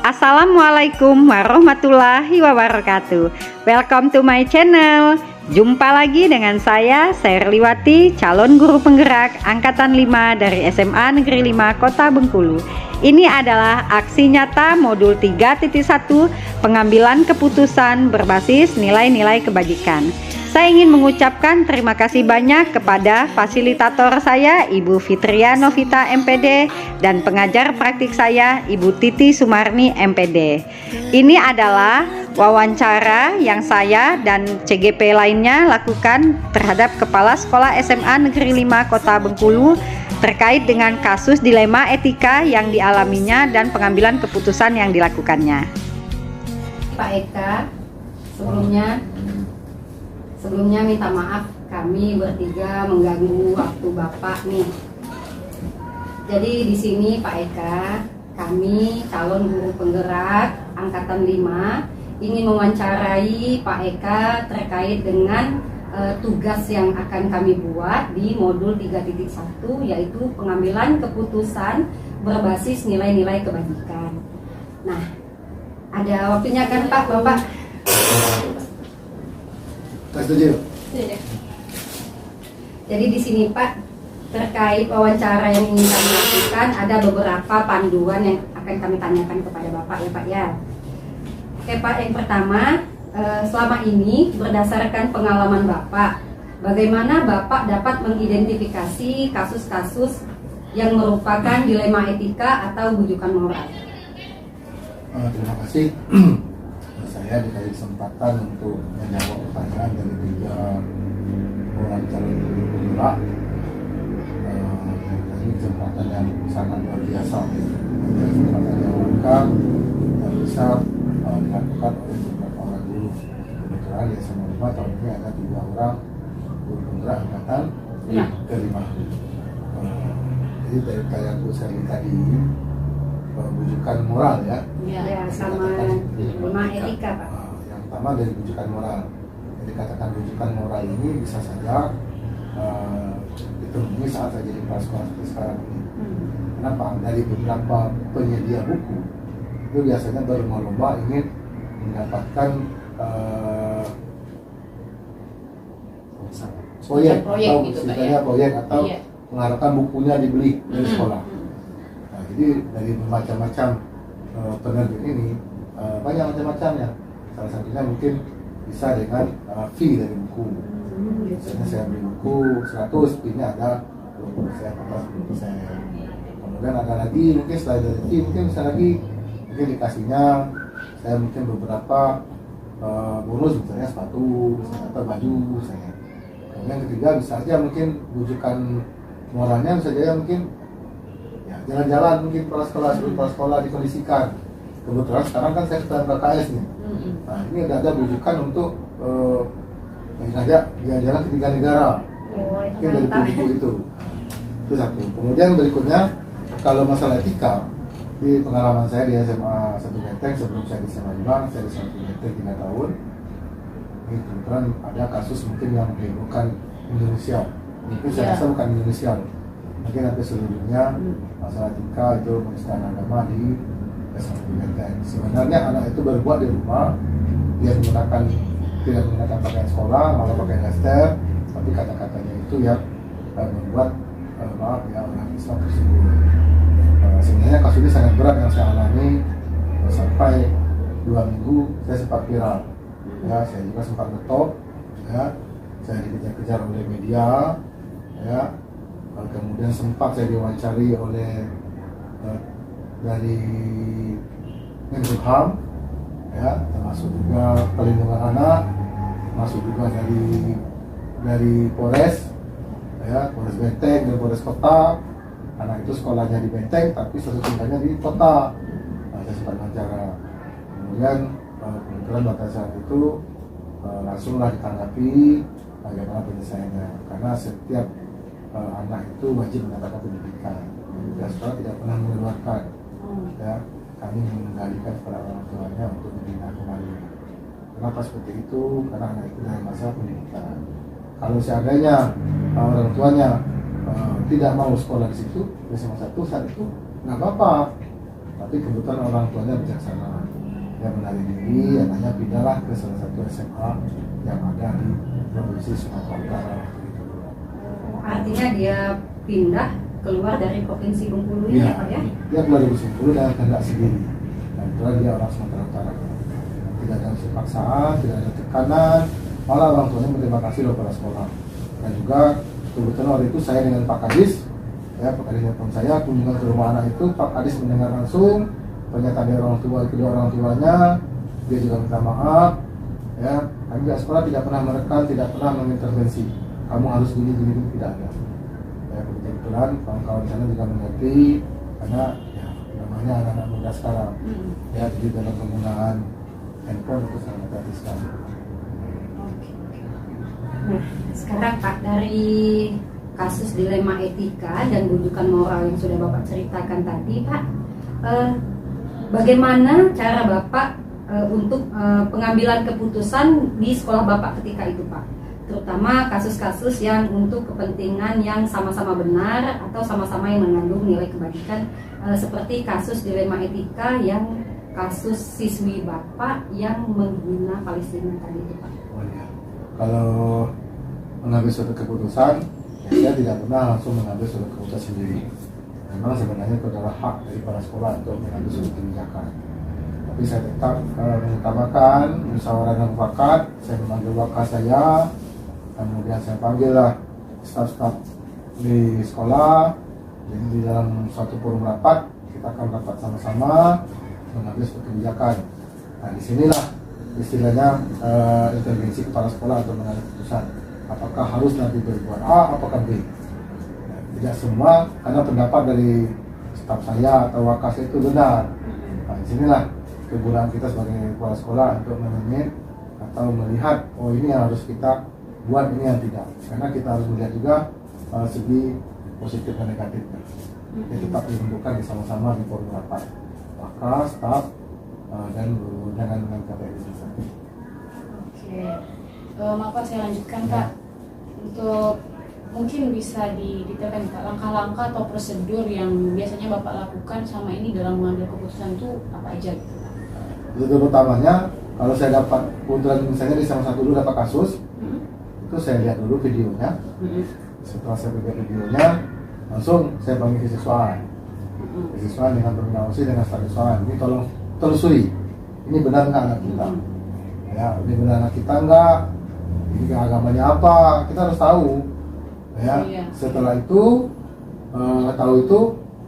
Assalamualaikum warahmatullahi wabarakatuh. Welcome to my channel. Jumpa lagi dengan saya, Serliwati, calon guru penggerak Angkatan 5 dari SMA Negeri 5 Kota Bengkulu. Ini adalah aksi nyata modul 3.1 pengambilan keputusan berbasis nilai-nilai kebajikan. Saya ingin mengucapkan terima kasih banyak kepada fasilitator saya, Ibu Fitria Novita MPD, dan pengajar praktik saya, Ibu Titi Sumarni MPD. Ini adalah wawancara yang saya dan CGP lainnya lakukan terhadap Kepala Sekolah SMA Negeri 5 Kota Bengkulu terkait dengan kasus dilema etika yang dialaminya dan pengambilan keputusan yang dilakukannya. Pak Eka, sebelumnya minta maaf kami bertiga mengganggu waktu Bapak nih. Jadi di sini Pak Eka, kami calon guru penggerak Angkatan 5 ingin mewawancarai Pak Eka terkait dengan tugas yang akan kami buat di modul 3.1, yaitu pengambilan keputusan berbasis nilai-nilai kebajikan. Nah, ada waktunya kan Pak, Bapak? Setuju. Jadi di sini Pak, terkait wawancara yang ingin kami lakukan, ada beberapa panduan yang akan kami tanyakan kepada Bapak ya Pak ya. Oke Pak, yang pertama, selama ini berdasarkan pengalaman Bapak, bagaimana Bapak dapat mengidentifikasi kasus-kasus yang merupakan dilema etika atau bujukan moral? Terima kasih. Saya dikasih kesempatan untuk menjawab pertanyaan dari tiga orang calon guru penggerak. Ini kesempatan yang sangat luar biasa, kesempatan yang langka yang bisa dilakukan oleh beberapa orang guru. Kebetulan ya sama lima tahun ini ada 3 orang guru penggerak angkatan ke-5. Jadi dari kayak Bu Sari tadi, bujukan moral ya. Ya, sama dilema etika Pak. Yang pertama dari bujukan moral. Jadi katakan bujukan moral ini bisa saja ditemui saat saya jadi kepala sekolah seperti sekarang ini. Kenapa? Dari beberapa penyedia buku itu biasanya berlomba-lomba ingin mendapatkan proyek atau gitu, istilahnya proyek atau iya, mengharapkan bukunya dibeli dari sekolah. Nah, jadi dari macam-macam penerbit ini banyak macam-macamnya. Salah satunya mungkin bisa dengan fee dari buku. Misalnya saya beli buku 100, fee-nya ada 20% atau 10%. Kemudian ada lagi mungkin selain dari fee, mungkin bisa lagi mungkin dikasihnya saya mungkin beberapa bonus, misalnya sepatu, misalnya, atau baju misalnya. Kemudian ketiga bisa aja mungkin bujukan moralnya bisa aja mungkin ya jalan-jalan, mungkin kepala sekolah dikondisikan. Kebetulan sekarang kan saya sedang KKS nih. Nah ini ada bujukan untuk aja jalan-jalan ke 3 negara. Mungkin dari buku itu satu. Kemudian berikutnya kalau masalah etika, di pengalaman saya di SMA 1 Benteng sebelum saya di SMA 5, saya di SMA 1 Benteng 3 tahun. Ini kebetulan ada kasus mungkin yang menimbulkan Indonesia. Mungkin saya rasa bukan Indonesia, mungkin hampir seluruh dunia masalah etika itu penistaan agama di SMA 1 Benteng. Sebenarnya anak itu berbuat di rumah, dia tidak menggunakan pakaian sekolah, malah pakai daster, tapi kata-katanya itu yang membuat maaf ya orang Islam tersebut. Sebenarnya kasus ini sangat berat yang saya alami, sampai 2 minggu saya sempat viral. Ya, saya juga sempat ngetop, ya, saya dikejar-kejar oleh media, ya, kemudian sempat saya diwawancari oleh dari Menkumham, ya, termasuk juga perlindungan anak, masuk juga dari Polres, ya, Polres Benteng dan Polres Kota. Anak itu sekolahnya di Benteng, tapi suatu tinggalnya di kota. Nah, saya sempat wawancara. Kemudian kebetulan pada saat itu langsunglah ditanggapi bagaimana penyelesaiannya. Karena setiap anak itu wajib mendapatkan pendidikan. Ya, sekolah tidak pernah mengeluarkan. Ya, kami mengendalikan kepada orang tuanya untuk membina kembali. Kenapa seperti itu? Karena anak itu dalam masa pendidikan. Kalau seandainya orang tuanya tidak mau sekolah di situ, SMA 1 saat itu nggak apa-apa. Tapi kebetulan orang tuanya bijaksana, dia menarik diri, anaknya pindahlah ke salah satu SMA yang ada di provinsi Sumatera Utara. Artinya dia pindah keluar dari provinsi Bengkulu ini, Iya, Pak ya? dia keluar dari Bengkulu dengan kehendak sendiri. Dan kebetulan dia orang Sumatera Utara. Tidak ada unsur paksaan, tidak ada tekanan, malah orang tuanya berterima kasih loh pada sekolah. Dan juga kebetulan waktu itu saya dengan Pak Kadis, ya Pak Kadis telepon saya kunjungan ke rumah anak itu, Pak Kadis mendengar langsung pernyataan dari orang tua, kedua orang tuanya, dia juga minta maaf, ya kami di sekolah tidak pernah menekan, tidak pernah mengintervensi, kamu harus gini, tidak ada. Ya kebetulan kawan-kawan di sana juga mengerti, karena ya namanya anak-anak muda sekarang, ya jadi dalam penggunaan handphone itu sangat hati sekali. Nah, sekarang Pak, dari kasus dilema etika dan rujukan moral yang sudah Bapak ceritakan tadi, Pak, bagaimana cara Bapak untuk pengambilan keputusan di sekolah Bapak ketika itu, Pak? Terutama kasus-kasus yang untuk kepentingan yang sama-sama benar atau sama-sama yang mengandung nilai kebajikan, seperti kasus dilema etika yang kasus siswi Bapak yang menghina Palestina tadi itu, Pak. Oh iya. Kalau mengambil suatu keputusan, ya saya tidak pernah langsung mengambil suatu keputusan sendiri. Memang sebenarnya itu adalah hak dari para sekolah untuk mengambil suatu kebijakan. Tapi saya tetap mengutamakan musyawarah dan mufakat. Saya memanggil wakil saya, kemudian saya panggillah staf-staf di sekolah. Jadi di dalam suatu forum rapat kita akan rapat sama-sama mengambil suatu kebijakan. Nah disinilah istilahnya intervensi kepala sekolah untuk mengambil keputusan apakah harus nanti berbuat A, apakah B. Nah, tidak semua, karena pendapat dari staf saya atau wakil saya itu benar. Nah disinilah kegunaan kita sebagai kepala sekolah untuk menemin atau melihat oh ini yang harus kita buat, ini yang tidak, karena kita harus melihat juga segi positif dan negatifnya. Jadi tetap ditentukan bersama-sama di forum rapat wakil, staf, dan dengan KPI. Oke, maaf Pak, saya lanjutkan Pak. Untuk mungkin bisa didetailkan Pak, langkah-langkah atau prosedur yang biasanya Bapak lakukan selama ini dalam mengambil keputusan itu apa aja gitu Pak? Prosedur pertamanya, kalau saya dapat kebetulan misalnya di salah satu dulu dapat kasus, itu saya lihat dulu videonya. Setelah saya lihat videonya, langsung saya panggil kesiswaan. Kesiswaan dengan koordinasi dengan staf kesiswaan. Ini tolong telusuri, ini benar nggak anak kita? Ya, ini benar anak kita nggak? Ini agamanya apa? Kita harus tahu. Ya, setelah itu tahu itu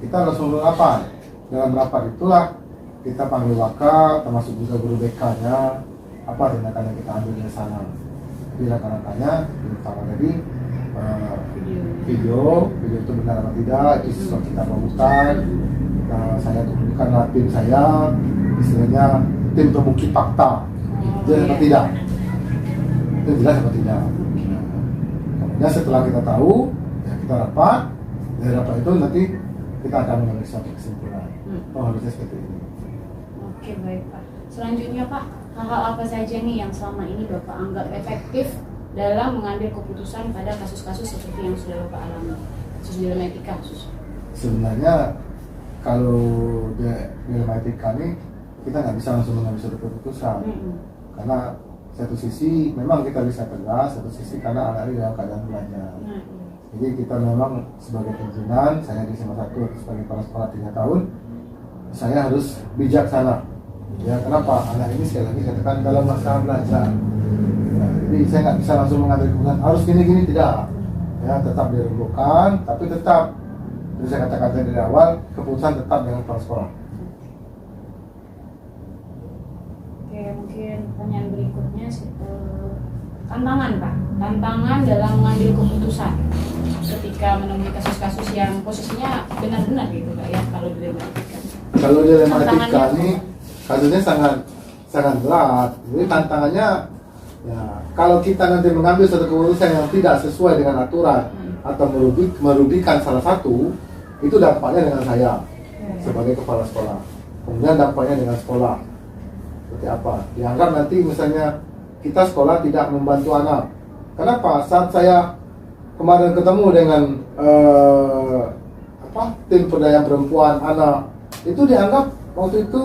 kita langsung rapat. Dalam rapat itulah kita panggil wakil, termasuk juga guru BK-nya, apa tindakan yang kita ambil dari sana. Jadi rekan-rekannya pertama tadi video itu benar atau tidak, itu sesuatu kita lakukan. Saya tunjukkan tim saya, istilahnya tim pembukti fakta, jelas atau tidak, itu jelas atau tidak. Kemudian setelah kita tahu, ya kita rapat, dari rapat itu nanti kita akan mengambil suatu kesimpulan. Oh harusnya seperti ini. Oke baik Pak. Selanjutnya Pak, hal-hal apa saja nih yang selama ini Bapak anggap efektif dalam mengambil keputusan pada kasus-kasus seperti yang sudah Bapak alami, kasus dilema etika khusus? Sebenarnya kalau dilema etika ini kita nggak bisa langsung mengambil suatu keputusan, karena satu sisi memang kita bisa tegas, satu sisi karena anak ini dalam keadaan belajar. Jadi kita memang sebagai pimpinan, saya di SMA 1 sebagai kepala sekolah 3 tahun, saya harus bijaksana. Ya kenapa? Anak ini sekali lagi katakan dalam masa belajar. Jadi saya nggak bisa langsung mengambil keputusan harus gini-gini, tidak. Ya tetap dirembukan, tapi tetap. Jadi saya katakan dari awal keputusan tetap dengan kepala sekolah. Oke, mungkin pertanyaan berikutnya tantangan Pak, tantangan dalam mengambil keputusan ketika menemui kasus-kasus yang posisinya benar-benar gitu Pak ya, kalau dilema etika. Kalau dilema etika ini kasusnya sangat berat. Jadi tantangannya ya, kalau kita nanti mengambil suatu keputusan yang tidak sesuai dengan aturan atau merugikan salah satu, itu dampaknya dengan saya sebagai kepala sekolah. Kemudian dampaknya dengan sekolah seperti apa? Dianggap nanti misalnya kita sekolah tidak membantu anak. Kenapa? Saat saya kemarin ketemu dengan tim pemberdayaan perempuan anak, itu dianggap waktu itu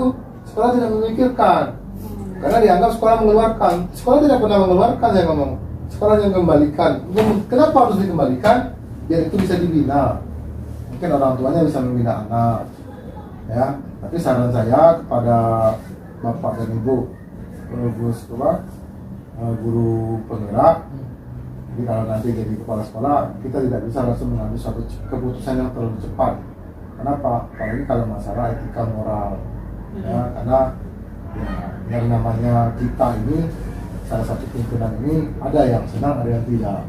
sekolah tidak memikirkan, karena dianggap sekolah mengeluarkan. Sekolah tidak pernah mengeluarkan, saya ngomong. Sekolah yang kembalikan. Kenapa harus dikembalikan? Biar itu bisa dibina. Mungkin orang tuanya bisa membina anak, ya. Tapi saran saya kepada bapak dan ibu, guru penggerak, jadi kalau nanti jadi kepala sekolah, kita tidak bisa langsung mengambil suatu keputusan yang terlalu cepat. Kenapa? Apalagi kalau masalah etika moral, ya, karena ya, yang namanya kita ini, salah satu pimpinan ini ada yang senang, ada yang tidak.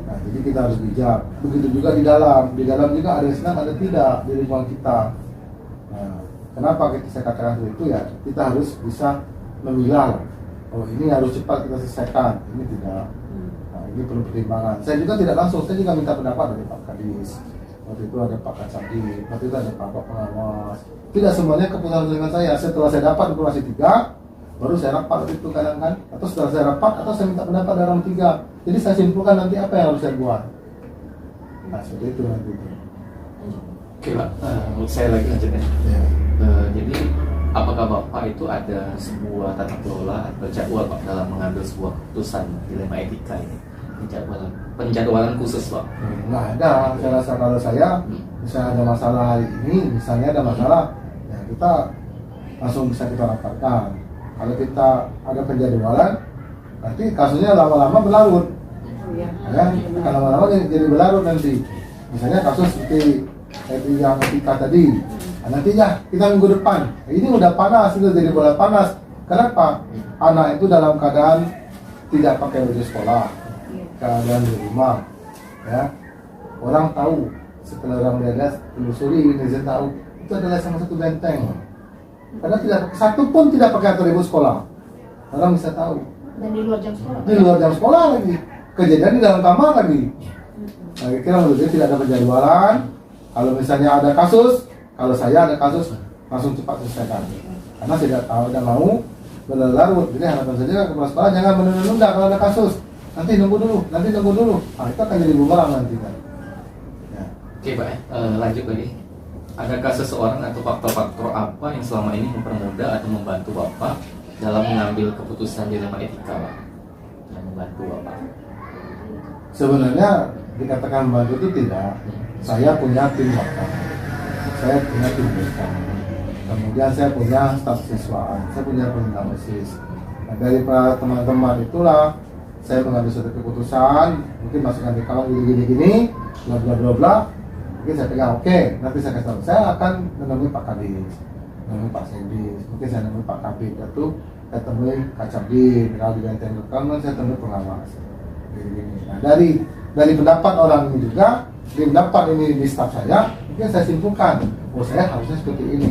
Nah, jadi kita harus bijak. Begitu juga di dalam juga ada yang senang, ada yang tidak di lingkungan kita. Nah, kenapa saya katakan itu ya? Kita harus bisa memilah. Oh, ini harus cepat kita selesaikan, ini tidak. Nah, ini perlu pertimbangan. Saya juga tidak langsung, saya juga minta pendapat dari Pak Kadis. Waktu itu ada Pak Kacamdi, waktu itu ada Pak Pengawas. Tidak semuanya keputusan dengan saya. Setelah saya dapat informasi 3, baru saya rapat itu kadang kan. Atau setelah saya rapat, atau saya minta pendapat dari orang 3. Jadi saya simpulkan nanti apa yang harus saya buat. Nah, seperti itu nanti. Oke Pak, saya lagi lanjutkan. Ya. Jadi apakah Bapak itu ada sebuah tata kelola atau jadwal Pak dalam mengambil sebuah keputusan dilema etika ini? Penjadwalan khusus Pak? Nggak ada. Saya rasa kalau saya misalnya ada masalah hari ini, misalnya ada masalah, ya kita langsung bisa kita rapatkan. Kalau kita ada penjadwalan, nanti kasusnya lama-lama berlarut. Ya, kalau lama-lama jadi berlarut nanti. Misalnya kasus seperti yang etika tadi. Nah, nantinya kita minggu depan. Ini udah panas, itu jadi bola panas. Kenapa? Anak itu dalam keadaan tidak pakai baju sekolah, keadaan di rumah, ya. Orang tahu, setelah orang lihat, telusuri, netizen tahu, itu adalah salah satu benteng. Karena tidak satu pun tidak pakai atribut sekolah, orang bisa tahu. Dan di luar jam sekolah. Di luar jam sekolah lagi, kejadian di dalam kamar lagi. Nah, kira menurut dia tidak ada penjadwalan. Kalau misalnya ada kasus, kalau saya ada kasus, langsung cepat selesaikan. Karena tidak tahu dan mau berlarut. Jadi harapan saja kepala sekolah jangan menunda kalau ada kasus. Nanti nunggu dulu. Nah, itu akan jadi bumerang nanti kan. Ya. Oke Pak, lanjut lagi. Adakah seseorang atau faktor-faktor apa yang selama ini mempermudah atau membantu Bapak dalam mengambil keputusan dilema etika Pak? Yang membantu Bapak? Sebenarnya dikatakan membantu itu tidak. Saya punya tim Bapak. Saya punya tim BK. Kemudian saya punya staf siswaan. Saya punya pembina OSIS. Nah, dari para teman-teman itulah saya mengambil suatu keputusan, mungkin masukkan di kawan gini, bla bla bla bla. Mungkin saya pegang, oke, nanti saya kasih tahu. Saya akan menemui Pak Kadis, menemui Pak Sedis, mungkin saya menemui Pak Kabid, itu saya temui Kacabdi, kalau di Benteng Rekaman saya temui pengawas. Gini. Nah, dari pendapat orang ini juga, dari pendapat ini di staf saya, mungkin saya simpulkan, oh saya harusnya seperti ini.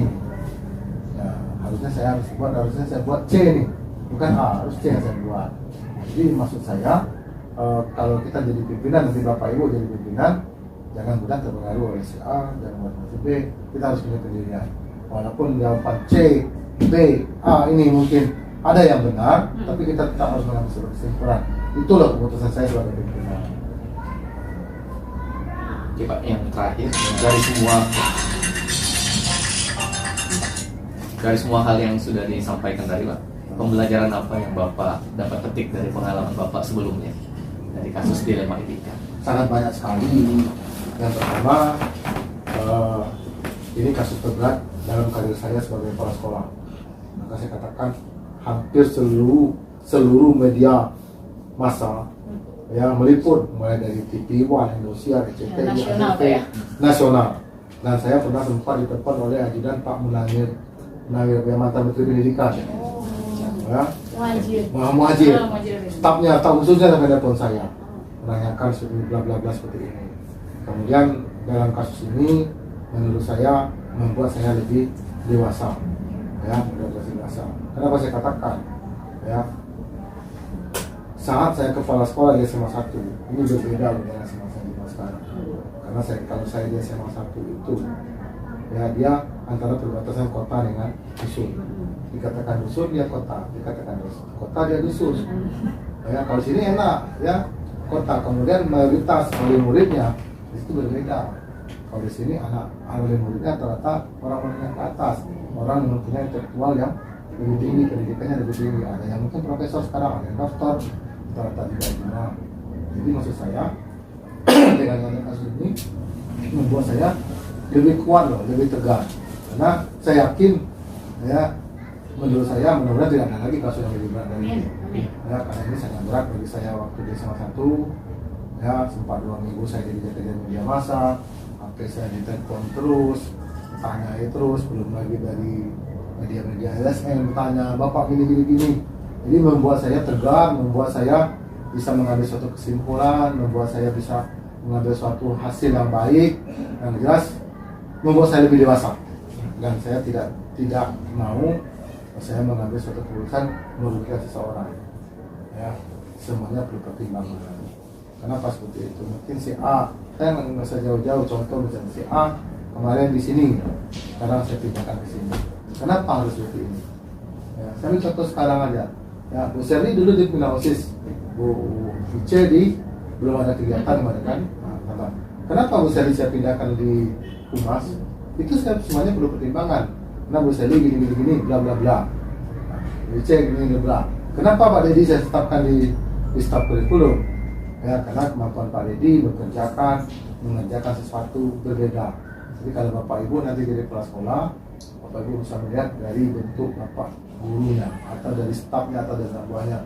Nah, harusnya saya buat C nih, bukan A, harus C yang saya buat. Jadi maksud saya, kalau kita jadi pimpinan, nanti Bapak Ibu jadi pimpinan, jangan mudah terpengaruh oleh si A, jangan mudah si B, kita harus punya pendirian. Walaupun jawaban C, B, A ini mungkin ada yang benar, tapi kita tetap harus mengambil sebuah kesimpulan. Itulah keputusan saya sebagai pimpinan. Oke Pak, yang terakhir dari semua hal yang sudah disampaikan tadi Pak, pembelajaran apa yang Bapak dapat petik dari pengalaman Bapak sebelumnya dari kasus dilema etika? Sangat banyak sekali. Yang pertama, ini kasus terberat dalam karir saya sebagai kepala sekolah. Maka saya katakan hampir seluruh media massa yang meliput, mulai dari TV One, Indosiar, RCTI, nasional, ANTV, nasional. Dan saya pernah sempat ditelepon oleh ajudan Pak Munawir yang mantan Menteri Pendidikan. Ya, Muhajir, stafnya atau khususnya sampai telepon saya menanyakan seperti bla bla bla seperti ini. Kemudian dalam kasus ini menurut saya membuat saya lebih dewasa, ya, Kenapa saya katakan, ya, saat saya kepala sekolah di SMA 1 ini berbeda dengan SMA 5 sekarang. Karena kalau saya di SMA 1 itu, ya, dia antara perbatasan kota dengan dusun. Dikatakan dusun dia kota, dikatakan kota dia dusun. Ya, kalau sini enak, ya, kota. Kemudian mayoritas murid-muridnya itu berbeda. Kalau di sini anak wali muridnya rata-rata orang-orang yang ke atas, orang yang punya intelektual yang lebih tinggi, pendidikannya lebih tinggi. Ada yang mungkin profesor sekarang, ada yang doktor, rata-rata juga gimana. Jadi maksud saya dengan adanya kasus ini membuat saya lebih kuat loh, lebih tegar. Karena saya yakin, ya menurut saya mudah-mudahan tidak ada lagi kasus yang lebih berat dari ini. Ya, karena ini sangat berat bagi saya waktu di SMA 1. Ya, sempat 2 minggu saya dikejar-kejar media massa, sampai saya ditelepon terus, tanyai terus, belum lagi dari media-media LSM bertanya, Bapak gini. Jadi membuat saya tegar, membuat saya bisa mengambil suatu kesimpulan, membuat saya bisa mengambil suatu hasil yang baik, yang jelas membuat saya lebih dewasa. Dan saya tidak mau saya mengambil suatu keputusan merugikan seseorang. Ya, semuanya perlu pertimbangan. Kenapa seperti itu? Mungkin si A, saya nggak usah jauh-jauh, contoh misalnya si A kemarin di sini, sekarang saya pindahkan ke sini. Kenapa harus seperti ini? Ya, saya ambil contoh sekarang aja. Ya, Bu Serli dulu di Pindah OSIS, Bu Ice belum ada kegiatan kemarin kan? Nah, kenapa Bu Serli saya pindahkan di Humas? Itu saya semuanya perlu pertimbangan. Karena Bu Serli gini, bla bla bla. Nah, Bu Ice gini bla. Kenapa Pak Dedi saya tetapkan di staf kurikulum? Ya, karena kemampuan Pak Dedi mengerjakan sesuatu berbeda. Jadi kalau Bapak Ibu nanti jadi kepala sekolah, Bapak Ibu bisa melihat dari bentuk Bapak gurunya, atau dari stafnya, atau dari anak buahnya.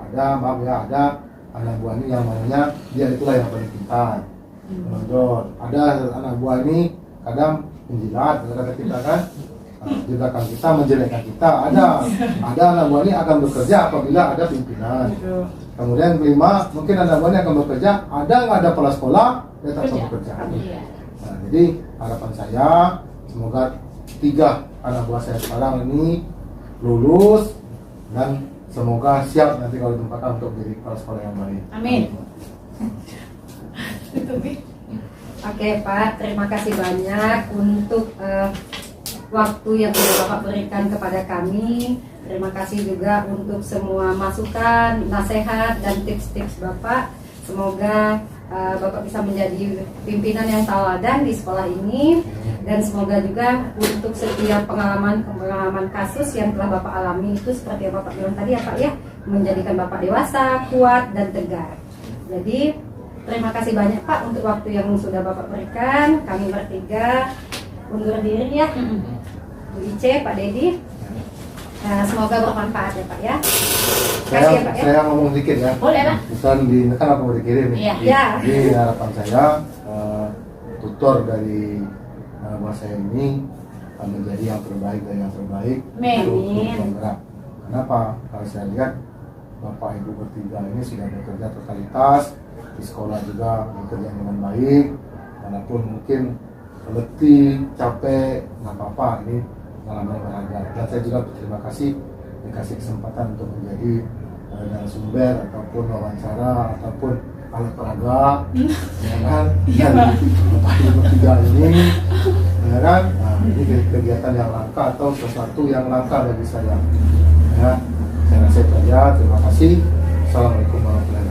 Ada anak buah ini yang namanya dia itulah yang paling pintar, menonjol. Ada anak buah ini kadang menjilat, kata kita kan, di belakang kita menjelekkan kita. Ada anak buah ini akan bekerja apabila ada pimpinan. Kemudian kelima, mungkin anak buah ini akan bekerja, ada nggak ada kepala sekolah, dia tetap bekerja. Nah, jadi harapan saya semoga 3 anak buah saya sekarang ini lulus dan semoga siap nanti kalau ditempatkan untuk menjadi kepala sekolah yang baik. Amin. Oke Pak, terima kasih banyak untuk waktu yang sudah Bapak berikan kepada kami. Terima kasih juga untuk semua masukan, nasihat, dan tips-tips Bapak. Semoga Bapak bisa menjadi pimpinan yang teladan di sekolah ini. Dan semoga juga untuk setiap pengalaman kasus yang telah Bapak alami itu seperti yang Bapak bilang tadi ya Pak ya, menjadikan Bapak dewasa, kuat, dan tegar. Jadi terima kasih banyak Pak untuk waktu yang sudah Bapak berikan. Kami bertiga undur diri ya, Bu Ice, Pak Dedi. Nah, semoga bermanfaat ya Pak ya. Kasih ya Pak ya. Saya ngomong dikit ya. Boleh lah. Bukan kan aku mau dikirim nih. Iya. Jadi harapan saya tutor dari buah saya ini menjadi yang terbaik dari yang terbaik untuk penggerak. Kenapa? Kalau saya lihat Bapak Ibu bertiga ini sudah bekerja totalitas, di sekolah juga bekerja dengan baik, walaupun mungkin letih, capek, nggak apa-apa, ini pengalaman yang berharga. Dan saya juga berterima kasih dikasih kesempatan untuk menjadi narasumber ataupun wawancara ataupun alat peraga, ya kan? Dan Bapak Ibu bertiga ini, ya kan? Nah, ini kegiatan yang langka atau sesuatu yang langka bagi saya. Ya, saya rasa itu aja. Terima kasih. Assalamualaikum warahmatullahi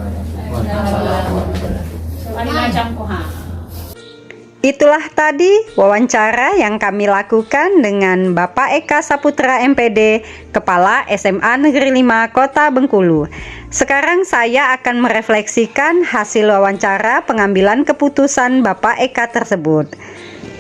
wabarakatuh. Itulah tadi wawancara yang kami lakukan dengan Bapak Eka Saputra MPD, Kepala SMA Negeri 5 Kota Bengkulu. Sekarang saya akan merefleksikan hasil wawancara pengambilan keputusan Bapak Eka tersebut.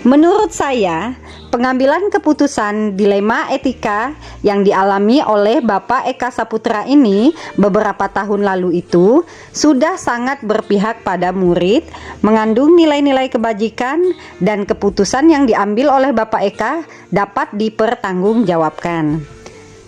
Menurut saya, pengambilan keputusan dilema etika yang dialami oleh Bapak Eka Saputra ini beberapa tahun lalu itu sudah sangat berpihak pada murid, mengandung nilai-nilai kebajikan, dan keputusan yang diambil oleh Bapak Eka dapat dipertanggungjawabkan.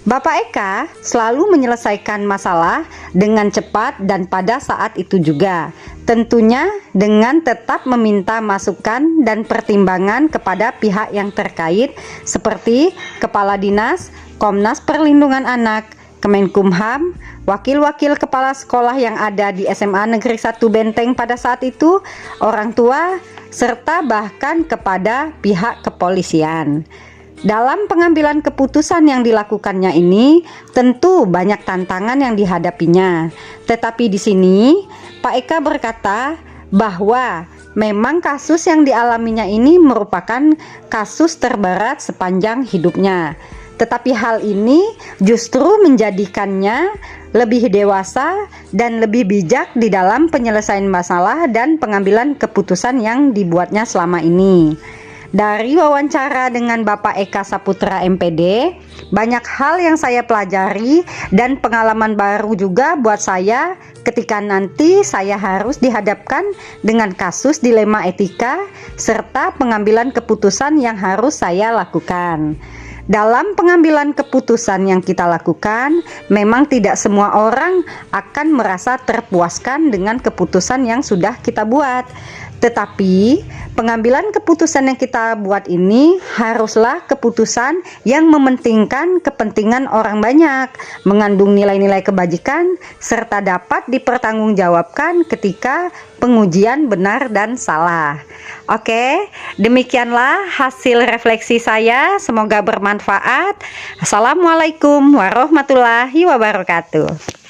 Bapak Eka selalu menyelesaikan masalah dengan cepat dan pada saat itu juga, tentunya dengan tetap meminta masukan dan pertimbangan kepada pihak yang terkait seperti Kepala Dinas, Komnas Perlindungan Anak, Kemenkumham, wakil-wakil kepala sekolah yang ada di SMA Negeri 1 Benteng pada saat itu, orang tua, serta bahkan kepada pihak kepolisian. Dalam pengambilan keputusan yang dilakukannya ini, tentu banyak tantangan yang dihadapinya. Tetapi di sini, Pak Eka berkata bahwa Memang kasus yang dialaminya ini merupakan kasus terberat sepanjang hidupnya. Tetapi hal ini justru menjadikannya lebih dewasa dan lebih bijak di dalam penyelesaian masalah dan pengambilan keputusan yang dibuatnya selama ini. Dari wawancara dengan Bapak Eka Saputra MPD, banyak hal yang saya pelajari dan pengalaman baru juga buat saya ketika nanti saya harus dihadapkan dengan kasus dilema etika serta pengambilan keputusan yang harus saya lakukan. Dalam pengambilan keputusan yang kita lakukan, memang tidak semua orang akan merasa terpuaskan dengan keputusan yang sudah kita buat. Tetapi pengambilan keputusan yang kita buat ini haruslah keputusan yang mementingkan kepentingan orang banyak, mengandung nilai-nilai kebajikan, serta dapat dipertanggungjawabkan ketika pengujian benar dan salah. Oke, demikianlah hasil refleksi saya. Semoga bermanfaat. Assalamualaikum warahmatullahi wabarakatuh.